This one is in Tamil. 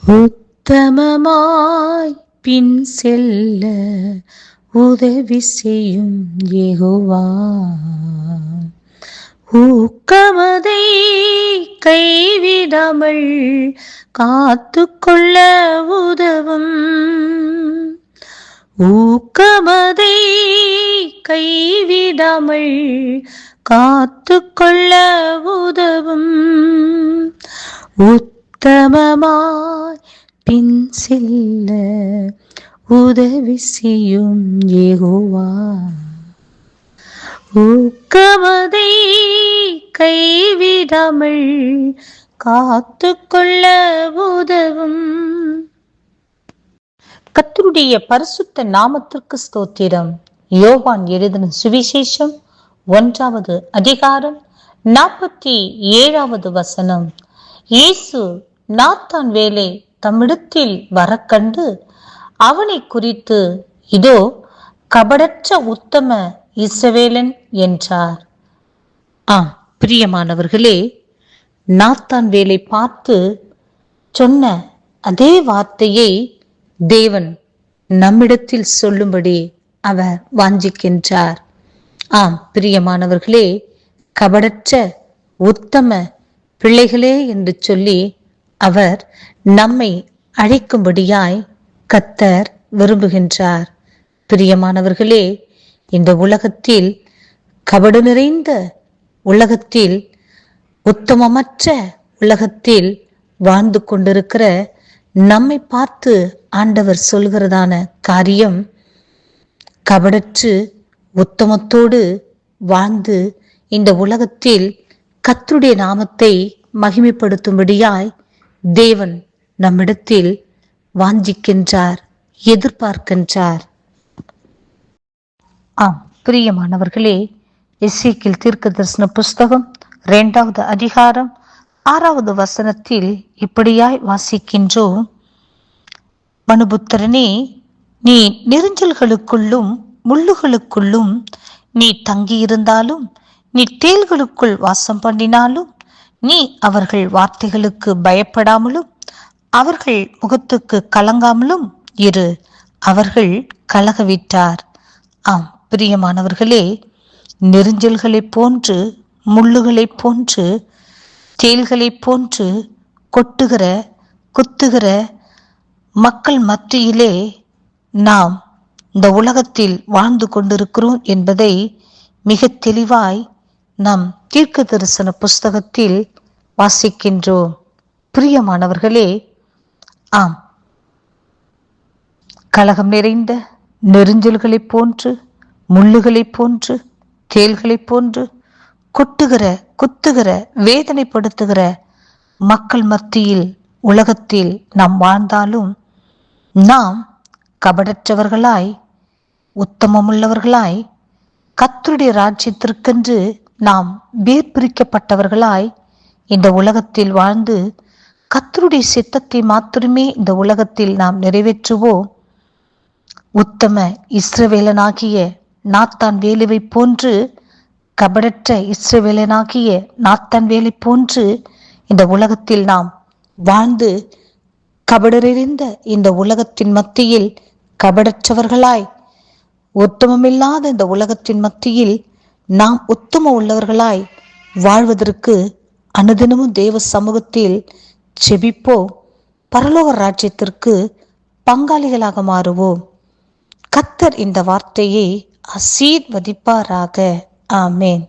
உத்தமமாய் பின் செல்ல உதவி செய்யும் யெகோவா, ஊக்கமதை கைவிடாமல் காத்துக்கொள்ள உதவும். ஊக்கமதை கைவிடாமல் காத்துக்கொள்ள உதவும். உத்தமமாய் பின் செல்ல உதவி செய்யும் யெகோவா, ஊக்கமதை கைவிடாமல் காத்துக்கொள்ள உதவும். கர்த்தருடைய பரிசுத்த நாமத்திற்கு ஸ்தோத்திரம். யோவான் எழுதின சுவிசேஷம் 1வது அதிகாரம் 47வது வசனம். இயேசு நாத்தான் வேலை தம்மிடத்தில் வரக்கண்டு அவனை குறித்து, இதோ கபடற்ற உத்தம இஸ்ரவேலன் என்றார். பிரியமானவர்களே, நாத்தான் வேலை பார்த்து சொன்ன அதே வார்த்தையை தேவன் நம்மிடத்தில் சொல்லும்படி அவர் வாஞ்சிக்கின்றார். பிரியமானவர்களே, கபடற்ற உத்தம பிள்ளைகளே என்று சொல்லி அவர் நம்மை அழைக்கும்படியாய் கர்த்தர் விரும்புகின்றார். பிரியமானவர்களே, இந்த உலகத்தில், கபடு நிறைந்த உலகத்தில், உத்தமமற்ற உலகத்தில் வாழ்ந்து கொண்டிருக்கிற நம்மை பார்த்து ஆண்டவர் சொல்கிறதான காரியம், கபடற்று உத்தமத்தோடு வாழ்ந்து இந்த உலகத்தில் கர்த்தருடைய நாமத்தை மகிமைப்படுத்தும்படியாய் தேவன் நம்மிடத்தில் வாஞ்சிக்கின்றார், எதிர்பார்க்கின்றார். பிரியமானவர்களே, எசேக்கியேல் தீர்க்கதரிசன புஸ்தகம் 2வது அதிகாரம் 6வது வசனத்தில் இப்படியாய் வாசிக்கின்றோம். மனுபுத்திரனே, நீ நெரிஞ்சல்களுக்குள்ளும் முள்ளுகளுக்குள்ளும் நீ தங்கியிருந்தாலும், நீ தேள்களுக்குள் வாசம் பண்ணினாலும், நீ அவர்கள் வார்த்தைகளுக்கு பயப்படாமலும் அவர்கள் முகத்துக்கு கலங்காமலும் இரு. அவர்கள் கலகவிட்டார். பிரியமானவர்களே, நெரிஞ்சல்களைப் போன்று, முள்ளுகளைப் போன்று, தேள்களைப் போன்று கொட்டுகிற, குத்துகிற மக்கள் மத்தியிலே நாம் இந்த உலகத்தில் வாழ்ந்து கொண்டிருக்கிறோம் என்பதை மிக தெளிவாய் நம் தீர்க்க தரிசன புஸ்தகத்தில் வாசிக்கின்றோம். பிரியமானவர்களே, கலகம் நிறைந்த நெரிஞ்சல்களைப் போன்று, முள்ளுகளைப் போன்று, தேள்களைப் போன்று கொட்டுகிற, குத்துகிற, வேதனைப்படுத்துகிற மக்கள் மத்தியில் உலகத்தில் நாம் வாழ்ந்தாலும், நாம் கபடற்றவர்களாய், உத்தமமுள்ளவர்களாய், கர்த்தருடைய ராஜ்யத்திற்கென்று நாம் வேர் பிரிக்கப்பட்டவர்களாய் இந்த உலகத்தில் வாழ்ந்து கர்த்தருடைய சித்தத்தை மாத்திரமே இந்த உலகத்தில் நாம் நிறைவேற்றுவோம். உத்தம இஸ்ரவேலனாகிய நாத்தான் வேலுவை போன்று, கபடற்ற இஸ்ரவேலனாகிய நாத்தான் வேலை போன்று இந்த உலகத்தில் நாம் வாழ்ந்து, கபடறிந்த இந்த உலகத்தின் மத்தியில் கபடற்றவர்களாய், உத்தமமில்லாத இந்த உலகத்தின் மத்தியில் நாம் உத்தம உள்ளவர்களாய் வாழ்வதற்கு அனுதினமும் தேவ சமூகத்தில் செபிப்போம். பரலோக ராஜ்யத்திற்கு பங்காளிகளாக மாறுவோம். கர்த்தர் இந்த வார்த்தையை ஆசீர்வதிப்பாராக. ஆமென்.